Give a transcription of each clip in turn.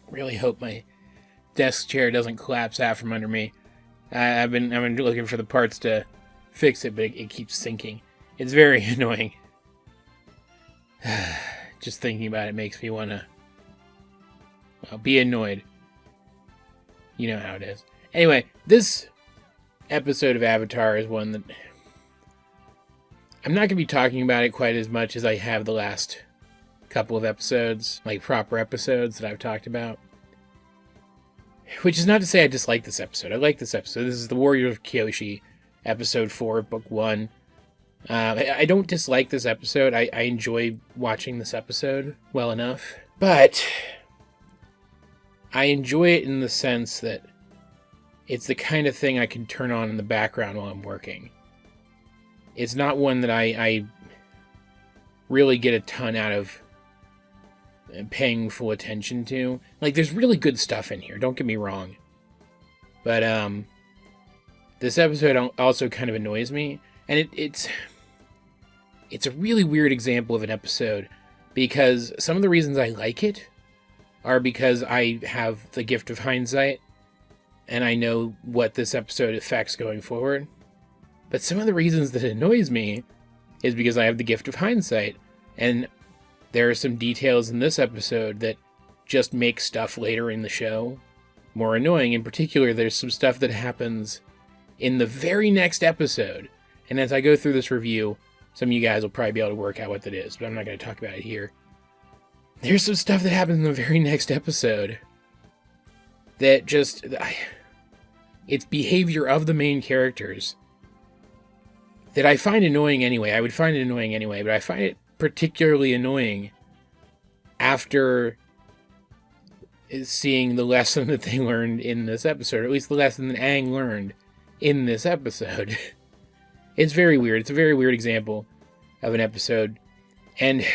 Really hope my desk chair doesn't collapse out from under me. I've been looking for the parts to fix it, but it keeps sinking. It's very annoying. Just thinking about it makes me want to be annoyed. You know how it is. Anyway, this episode of Avatar is one that I'm not going to be talking about it quite as much as I have the last couple of episodes, like proper episodes that I've talked about. Which is not to say I dislike this episode. I like this episode. This is The Warriors of Kyoshi, episode 4 of book 1. I don't dislike this episode. I enjoy watching this episode well enough. But I enjoy it in the sense that it's the kind of thing I can turn on in the background while I'm working. It's not one that I really get a ton out of paying full attention to. Like, there's really good stuff in here, don't get me wrong. But this episode also kind of annoys me. And it's a really weird example of an episode, because some of the reasons I like it are because I have the gift of hindsight, and I know what this episode affects going forward. But some of the reasons that it annoys me is because I have the gift of hindsight, and there are some details in this episode that just make stuff later in the show more annoying. In particular, there's some stuff that happens in the very next episode, and as I go through this review, some of you guys will probably be able to work out what that is, but I'm not going to talk about it here. There's some stuff that happens in the very next episode that just... it's behavior of the main characters that I find annoying anyway. I would find it annoying anyway, but I find it particularly annoying after seeing the lesson that they learned in this episode, or at least the lesson that Aang learned in this episode. It's very weird. It's a very weird example of an episode. And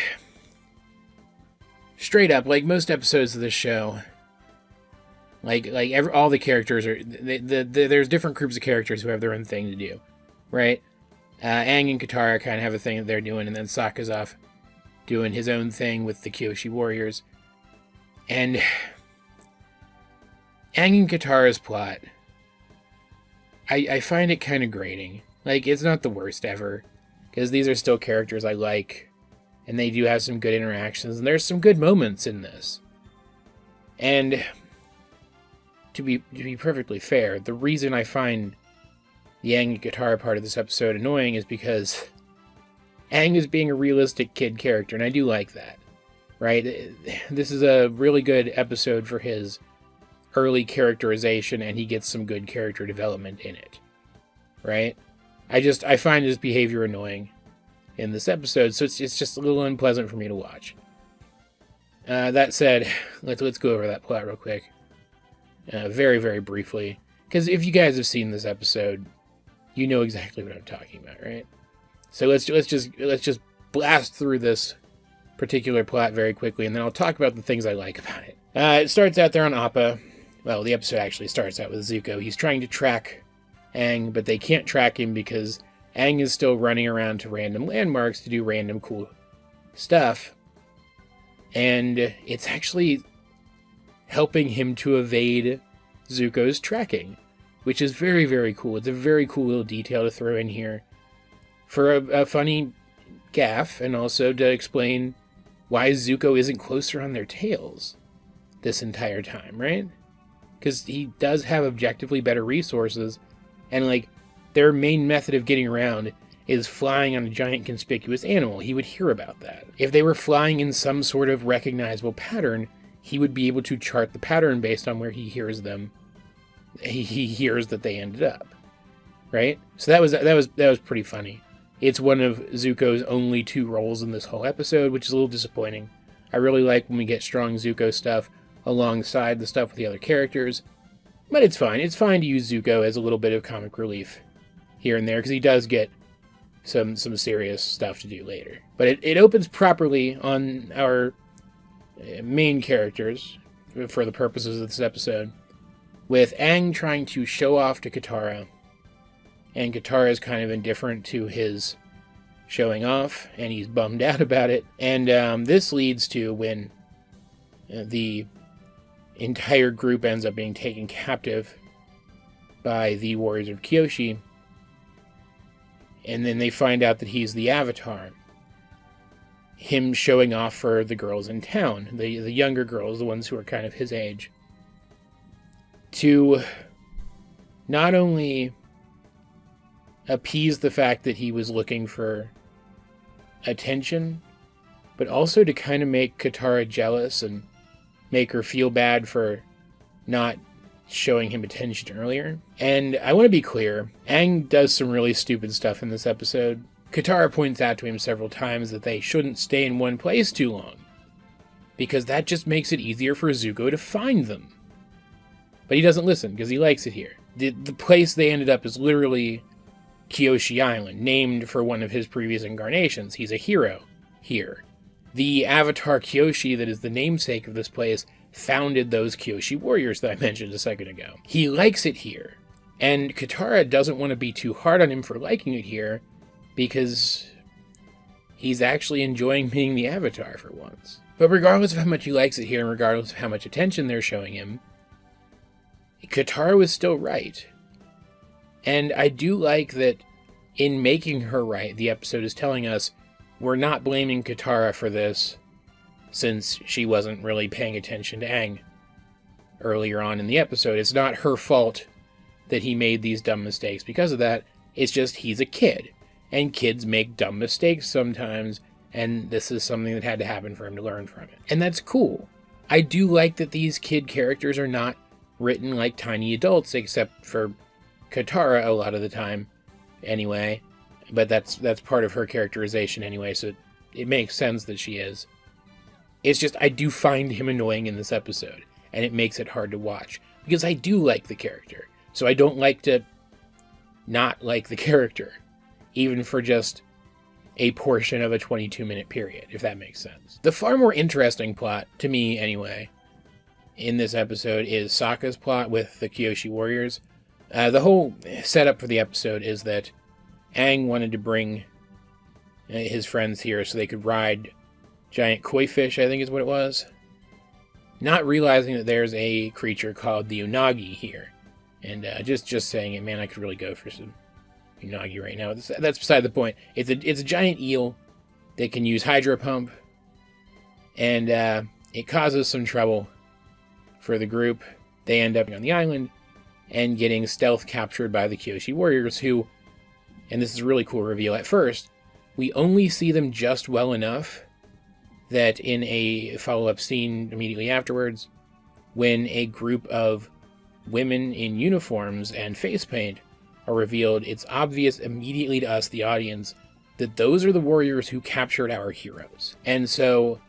straight up, like most episodes of this show, all the characters are... there's different groups of characters who have their own thing to do, right? Aang and Katara kind of have a thing that they're doing, and then Sokka's off doing his own thing with the Kyoshi warriors. And Aang and Katara's plot, I find it kind of grating. Like, it's not the worst ever, because these are still characters I like, and they do have some good interactions, and there's some good moments in this. And to be perfectly fair, the reason I find the Aang and Katara part of this episode annoying is because Aang is being a realistic kid character, and I do like that, right? This is a really good episode for his early characterization, and he gets some good character development in it, right? I find his behavior annoying in this episode, so it's just a little unpleasant for me to watch. That said, let's go over that plot real quick, very, very briefly, because if you guys have seen this episode, you know exactly what I'm talking about, right? So let's just blast through this particular plot very quickly, and then I'll talk about the things I like about it. It starts out there on Appa. Well, the episode actually starts out with Zuko. He's trying to track Aang, but they can't track him because Aang is still running around to random landmarks to do random cool stuff. And it's actually helping him to evade Zuko's tracking, which is very, very cool. It's a very cool little detail to throw in here for a funny gaffe, and also to explain why Zuko isn't closer on their tails this entire time, right? Because he does have objectively better resources, and like, their main method of getting around is flying on a giant conspicuous animal. He would hear about that. If they were flying in some sort of recognizable pattern, he would be able to chart the pattern based on where he hears them. He hears that they ended up, right? So that was pretty funny. It's one of Zuko's only 2 roles in this whole episode, which is a little disappointing. I really like when we get strong Zuko stuff alongside the stuff with the other characters, but it's fine. It's fine to use Zuko as a little bit of comic relief here and there, because he does get some serious stuff to do later. But it opens properly on our main characters, for the purposes of this episode, with Aang trying to show off to Katara, and Katara is kind of indifferent to his showing off, and he's bummed out about it. And this leads to when the entire group ends up being taken captive by the warriors of Kyoshi. And then they find out that he's the Avatar. Him showing off for the girls in town, the younger girls, the ones who are kind of his age, to not only appease the fact that he was looking for attention, but also to kind of make Katara jealous and make her feel bad for not showing him attention earlier. And I want to be clear, Aang does some really stupid stuff in this episode. Katara points out to him several times that they shouldn't stay in one place too long, because that just makes it easier for Zuko to find them. But he doesn't listen, because he likes it here. The place they ended up is literally Kyoshi Island, named for one of his previous incarnations. He's a hero here. The Avatar Kyoshi that is the namesake of this place founded those Kyoshi warriors that I mentioned a second ago. He likes it here, and Katara doesn't want to be too hard on him for liking it here, because he's actually enjoying being the Avatar for once. But regardless of how much he likes it here, and regardless of how much attention they're showing him, Katara was still right. And I do like that in making her right, the episode is telling us we're not blaming Katara for this, since she wasn't really paying attention to Aang earlier on in the episode. It's not her fault that he made these dumb mistakes because of that. It's just he's a kid, and kids make dumb mistakes sometimes, and this is something that had to happen for him to learn from it. And that's cool. I do like that these kid characters are not written like tiny adults, except for Katara a lot of the time anyway. But that's part of her characterization anyway, so it makes sense that she is. It's just I do find him annoying in this episode, and it makes it hard to watch, because I do like the character. So I don't like to not like the character, even for just a portion of a 22-minute period, if that makes sense. The far more interesting plot, to me anyway, in this episode is Sokka's plot with the Kyoshi warriors. The whole setup for the episode is that Aang wanted to bring his friends here so they could ride giant koi fish, I think is what it was. Not realizing that there's a creature called the Unagi here. And just saying it, man, I could really go for some Unagi right now. That's beside the point. It's a giant eel that can use Hydro Pump. And it causes some trouble for the group. They end up on the island and getting stealth captured by the Kyoshi warriors who, and this is a really cool reveal at first, we only see them just well enough that in a follow-up scene immediately afterwards, when a group of women in uniforms and face paint are revealed, it's obvious immediately to us, the audience, that those are the warriors who captured our heroes. And so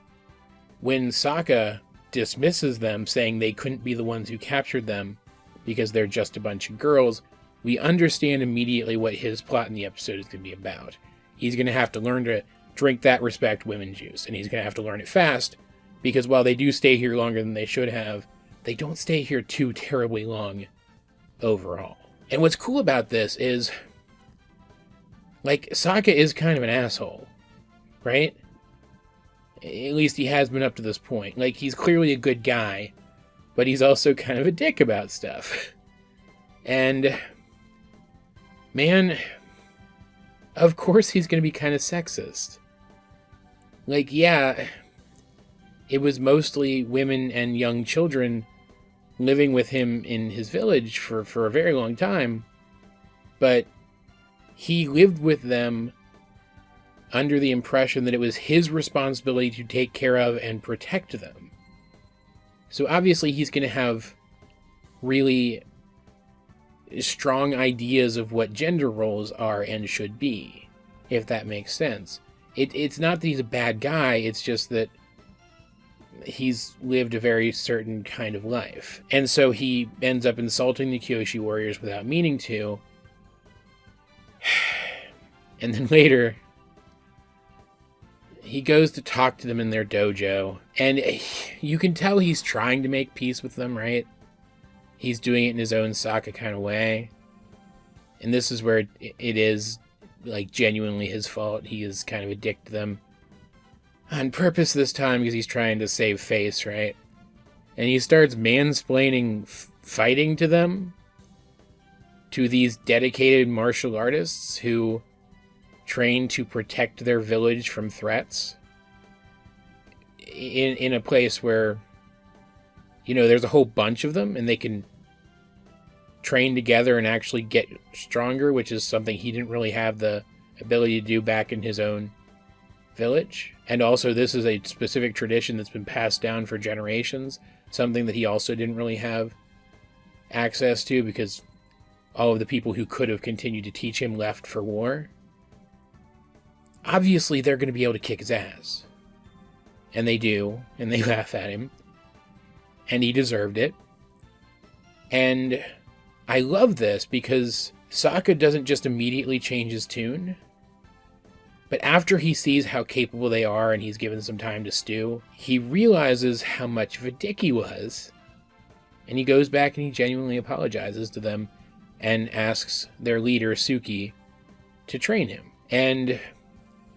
when Sokka dismisses them, saying they couldn't be the ones who captured them because they're just a bunch of girls, we understand immediately what his plot in the episode is going to be about. He's going to have to learn to drink that respect women juice, and he's going to have to learn it fast, because while they do stay here longer than they should have, they don't stay here too terribly long overall. And what's cool about this is, like, Sokka is kind of an asshole, right? At least he has been up to this point. Like, he's clearly a good guy, but he's also kind of a dick about stuff. And, man, of course he's going to be kind of sexist. Like, yeah, it was mostly women and young children living with him in his village for a very long time, but he lived with them under the impression that it was his responsibility to take care of and protect them. So obviously he's going to have really strong ideas of what gender roles are and should be, if that makes sense. It's not that he's a bad guy, it's just that he's lived a very certain kind of life. And so he ends up insulting the Kyoshi warriors without meaning to. And then later, he goes to talk to them in their dojo. And you can tell he's trying to make peace with them, right? He's doing it in his own Sokka kind of way. And this is where it is, like, genuinely his fault. He is kind of a dick to them. On purpose this time, because he's trying to save face, right? And he starts mansplaining fighting to them, to these dedicated martial artists who train to protect their village from threats in a place where, you know, there's a whole bunch of them and they can train together and actually get stronger, which is something he didn't really have the ability to do back in his own village. And also this is a specific tradition that's been passed down for generations, something that he also didn't really have access to because all of the people who could have continued to teach him left for war. Obviously they're going to be able to kick his ass. And they do, and they laugh at him. And he deserved it. And I love this because Sokka doesn't just immediately change his tune, but after he sees how capable they are and he's given some time to stew, he realizes how much of a dick he was. And he goes back and he genuinely apologizes to them and asks their leader, Suki, to train him. And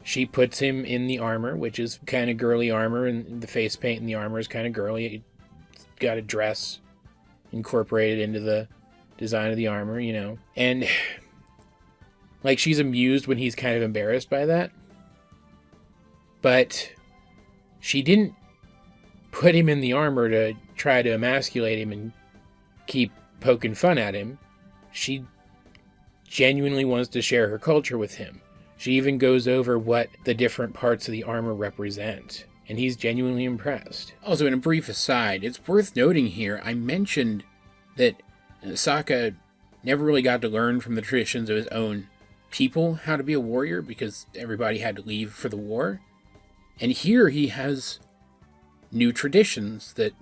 she puts him in the armor, which is kind of girly armor, and the face paint in the armor is kind of girly. It's got a dress incorporated into the design of the armor, you know. And, like, she's amused when he's kind of embarrassed by that. But she didn't put him in the armor to try to emasculate him and keep poking fun at him. She genuinely wants to share her culture with him. She even goes over what the different parts of the armor represent, and he's genuinely impressed. Also, in a brief aside, it's worth noting here, I mentioned that Sokka never really got to learn from the traditions of his own people how to be a warrior because everybody had to leave for the war. And here he has new traditions that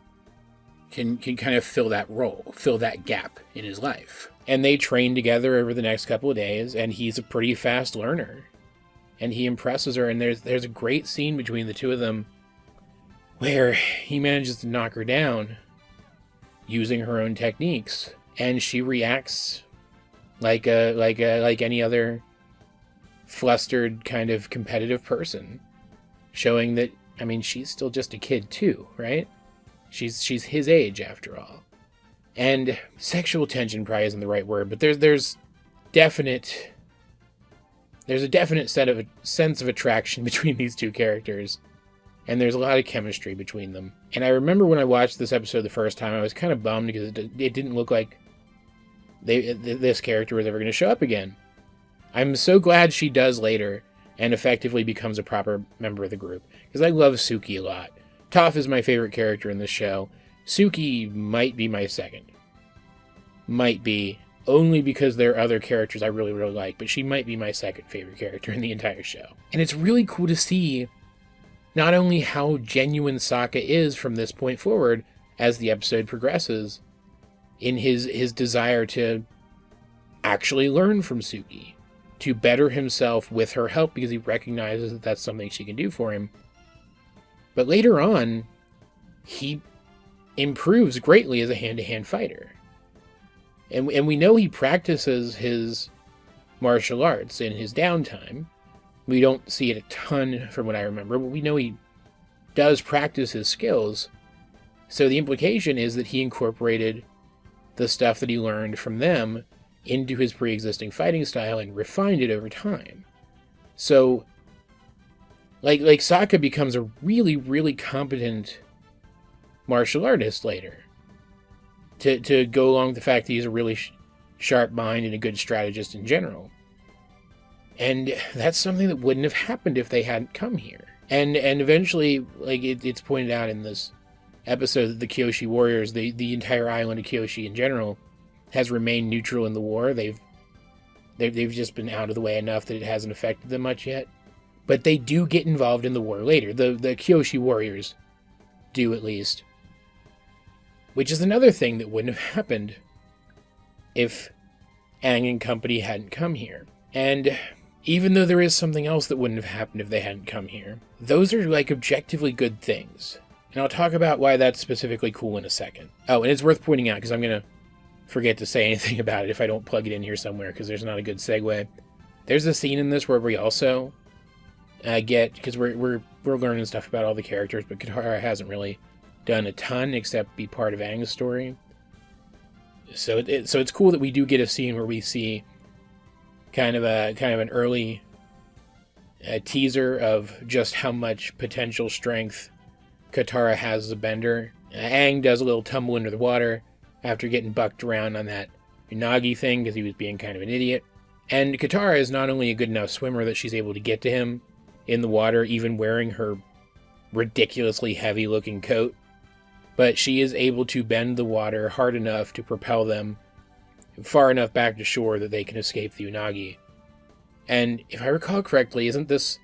can kind of fill that role, fill that gap in his life. And they train together over the next couple of days, and he's a pretty fast learner. And he impresses her, and there's a great scene between the two of them where he manages to knock her down using her own techniques, and she reacts like any other flustered kind of competitive person, showing that, I mean, she's still just a kid too, right? She's his age after all. And sexual tension probably isn't the right word, but there's a definite sense of attraction between these two characters, and there's a lot of chemistry between them. And I remember when I watched this episode the first time, I was kind of bummed because it didn't look like this character was ever going to show up again. I'm so glad she does later and effectively becomes a proper member of the group, because I love Suki a lot. Toph is my favorite character in this show. Suki might be my second. Might be. Only because there are other characters I really, really like, but she might be my second favorite character in the entire show. And it's really cool to see not only how genuine Sokka is from this point forward as the episode progresses, in his desire to actually learn from Suki, to better himself with her help because he recognizes that that's something she can do for him. But later on, he improves greatly as a hand-to-hand fighter. And we know he practices his martial arts in his downtime. We don't see it a ton from what I remember, but we know he does practice his skills. So the implication is that he incorporated the stuff that he learned from them into his pre-existing fighting style and refined it over time. So, like Sokka becomes a really, really competent martial artist later. To go along with the fact that he's a really sharp mind and a good strategist in general. And that's something that wouldn't have happened if they hadn't come here. And eventually, like it's pointed out in this episode that the Kyoshi warriors, the entire island of Kyoshi in general, has remained neutral in the war. They've just been out of the way enough that it hasn't affected them much yet. But they do get involved in the war later. The Kyoshi warriors do, at least. Which is another thing that wouldn't have happened if Aang and company hadn't come here. And even though there is something else that wouldn't have happened if they hadn't come here, those are like objectively good things. And I'll talk about why that's specifically cool in a second. Oh, and it's worth pointing out, because I'm going to forget to say anything about it if I don't plug it in here somewhere, because there's not a good segue. There's a scene in this where we also get, because we're learning stuff about all the characters, but Katara hasn't really done a ton except be part of Aang's story. So it's cool that we do get a scene where we see kind of an early teaser of just how much potential strength Katara has as a bender. Aang does a little tumble into the water after getting bucked around on that unagi thing because he was being kind of an idiot. And Katara is not only a good enough swimmer that she's able to get to him in the water, even wearing her ridiculously heavy-looking coat, but she is able to bend the water hard enough to propel them far enough back to shore that they can escape the unagi. And if I recall correctly, isn't this...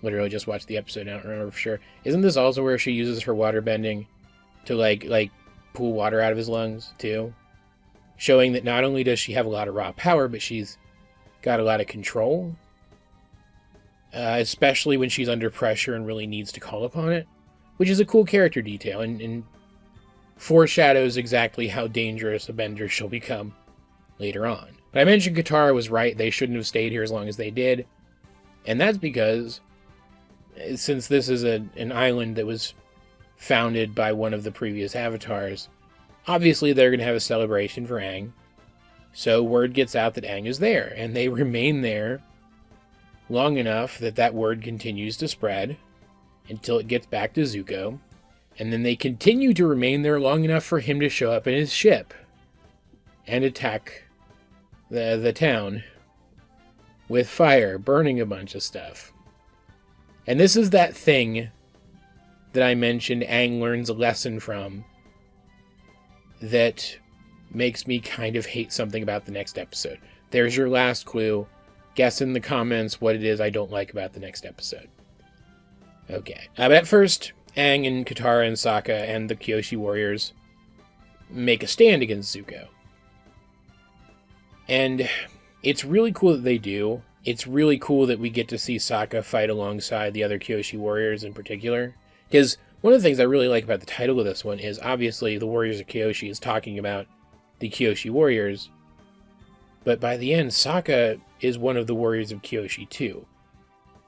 literally just watched the episode, I don't remember for sure. Isn't this also where she uses her water bending to, like pull water out of his lungs, too? Showing that not only does she have a lot of raw power, but she's got a lot of control. Especially when she's under pressure and really needs to call upon it. Which is a cool character detail, and foreshadows exactly how dangerous a bender she'll become later on. But I mentioned Katara was right, they shouldn't have stayed here as long as they did. And that's because, since this is an island that was founded by one of the previous avatars, obviously they're going to have a celebration for Aang. So word gets out that Aang is there, and they remain there long enough that that word continues to spread until it gets back to Zuko, and then they continue to remain there long enough for him to show up in his ship and attack the town with fire, burning a bunch of stuff. And this is that thing that I mentioned Aang learns a lesson from that makes me kind of hate something about the next episode. There's your last clue. Guess in the comments what it is I don't like about the next episode. Okay. But at first, Aang and Katara and Sokka and the Kyoshi warriors make a stand against Zuko. And it's really cool that they do. It's really cool that we get to see Sokka fight alongside the other Kyoshi warriors in particular. Because one of the things I really like about the title of this one is obviously the Warriors of Kyoshi is talking about the Kyoshi warriors. But by the end, Sokka is one of the Warriors of Kyoshi too.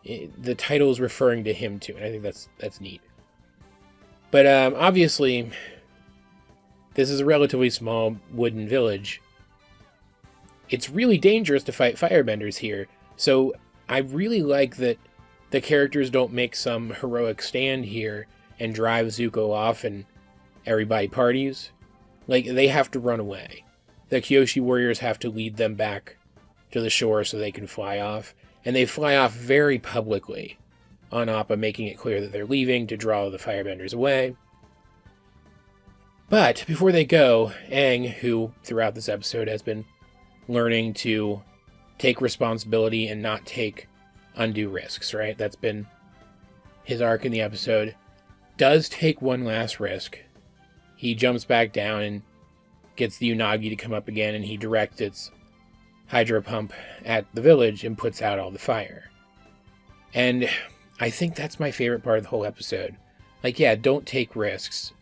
The title is referring to him too, and I think that's neat. But obviously, this is a relatively small wooden village. It's really dangerous to fight firebenders here, so I really like that the characters don't make some heroic stand here and drive Zuko off and everybody parties. Like, they have to run away. The Kyoshi warriors have to lead them back to the shore so they can fly off. And they fly off very publicly on Appa, making it clear that they're leaving to draw the firebenders away. But before they go, Aang, who throughout this episode has been learning to take responsibility and not take undue risks, right? That's been his arc in the episode. Does take one last risk. He jumps back down and gets the Unagi to come up again, and he directs its hydro pump at the village and puts out all the fire. And I think that's my favorite part of the whole episode. Like, yeah, don't take risks.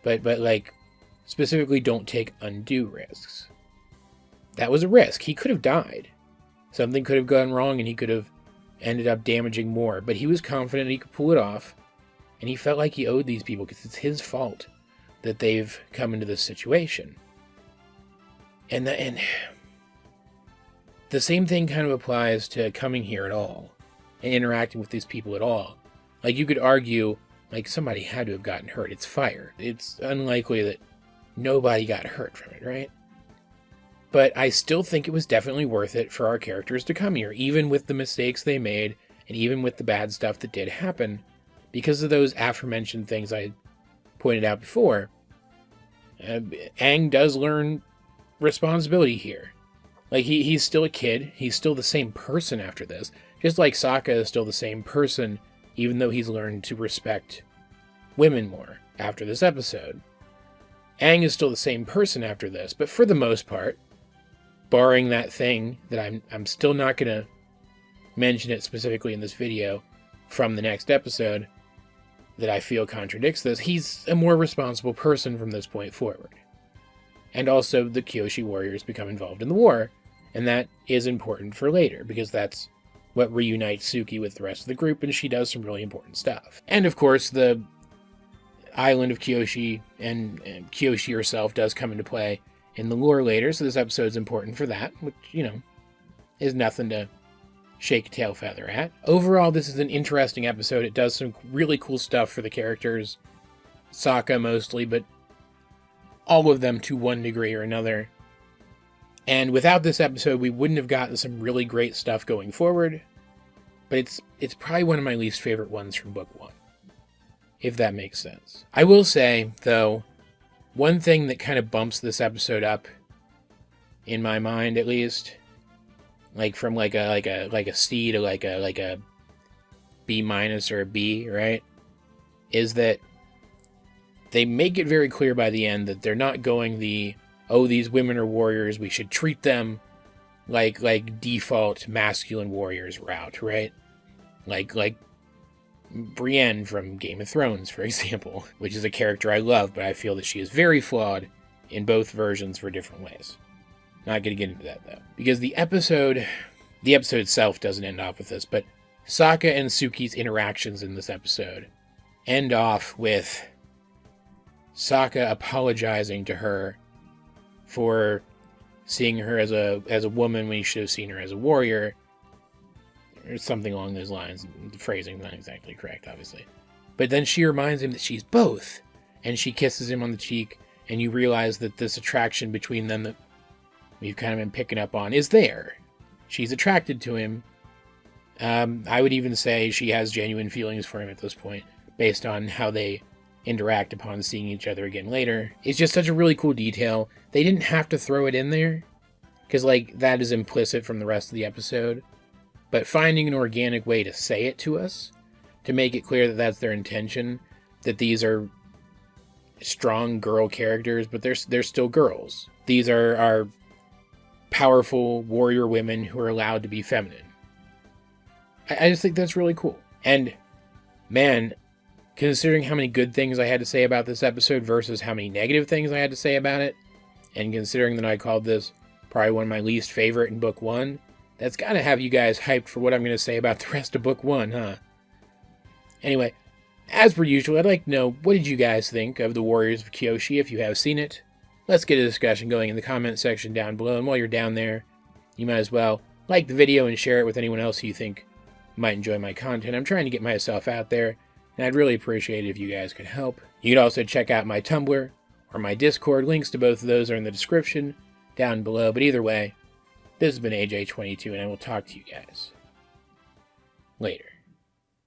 But like, specifically don't take undue risks. That was a risk. He could have died. Something could have gone wrong and he could have ended up damaging more. But he was confident he could pull it off. And he felt like he owed these people because it's his fault that they've come into this situation. And the same thing kind of applies to coming here at all and interacting with these people at all. Like, you could argue, like, somebody had to have gotten hurt. It's fire. It's unlikely that nobody got hurt from it, right? But I still think it was definitely worth it for our characters to come here, even with the mistakes they made and even with the bad stuff that did happen, because of those aforementioned things I pointed out before. Aang does learn responsibility here. Like, he's still a kid. He's still the same person after this. Just like Sokka is still the same person, even though he's learned to respect women more after this episode. Aang is still the same person after this, but for the most part, barring that thing that I'm still not going to mention it specifically in this video from the next episode that I feel contradicts this, he's a more responsible person from this point forward. And also, the Kyoshi warriors become involved in the war, and that is important for later, because that's what reunites Suki with the rest of the group, and she does some really important stuff. And of course, the island of Kyoshi, and Kyoshi herself does come into play in the lore later, so this episode's important for that, which, is nothing to shake a tail feather at. Overall, this is an interesting episode. It does some really cool stuff for the characters. Sokka mostly, but all of them to one degree or another. And without this episode, we wouldn't have gotten some really great stuff going forward. But it's probably one of my least favorite ones from book one, if that makes sense. I will say, though, one thing that kind of bumps this episode up, in my mind at least, like from like a C to like a B minus or a B, right, is that they make it very clear by the end that they're not going these women are warriors, we should treat them like default masculine warriors route, right? Like Brienne from Game of Thrones, for example, which is a character I love, but I feel that she is very flawed in both versions for different ways. Not going to get into that, though. Because the episode itself doesn't end off with this, but Sokka and Suki's interactions in this episode end off with Sokka apologizing to her for seeing her as a woman when he should have seen her as a warrior, or something along those lines. The phrasing's not exactly correct, obviously. But then she reminds him that she's both, and she kisses him on the cheek, and you realize that this attraction between them that we've kind of been picking up on is there. She's attracted to him. I would even say she has genuine feelings for him at this point, based on how they interact upon seeing each other again later. It's just such a really cool detail. They didn't have to throw it in there, because that is implicit from the rest of the episode. But finding an organic way to say it to us, to make it clear that that's their intention, that these are strong girl characters, but they're still girls. These are powerful warrior women who are allowed to be feminine. I just think that's really cool. And, man, considering how many good things I had to say about this episode versus how many negative things I had to say about it, and considering that I called this probably one of my least favorite in book one, that's got to have you guys hyped for what I'm going to say about the rest of book one, huh? Anyway, as per usual, I'd like to know, what did you guys think of the Warriors of Kyoshi if you have seen it? Let's get a discussion going in the comment section down below, and while you're down there, you might as well like the video and share it with anyone else who you think might enjoy my content. I'm trying to get myself out there, and I'd really appreciate it if you guys could help. You could also check out my Tumblr or my Discord. Links to both of those are in the description down below, but either way, this has been AJ22, and I will talk to you guys later.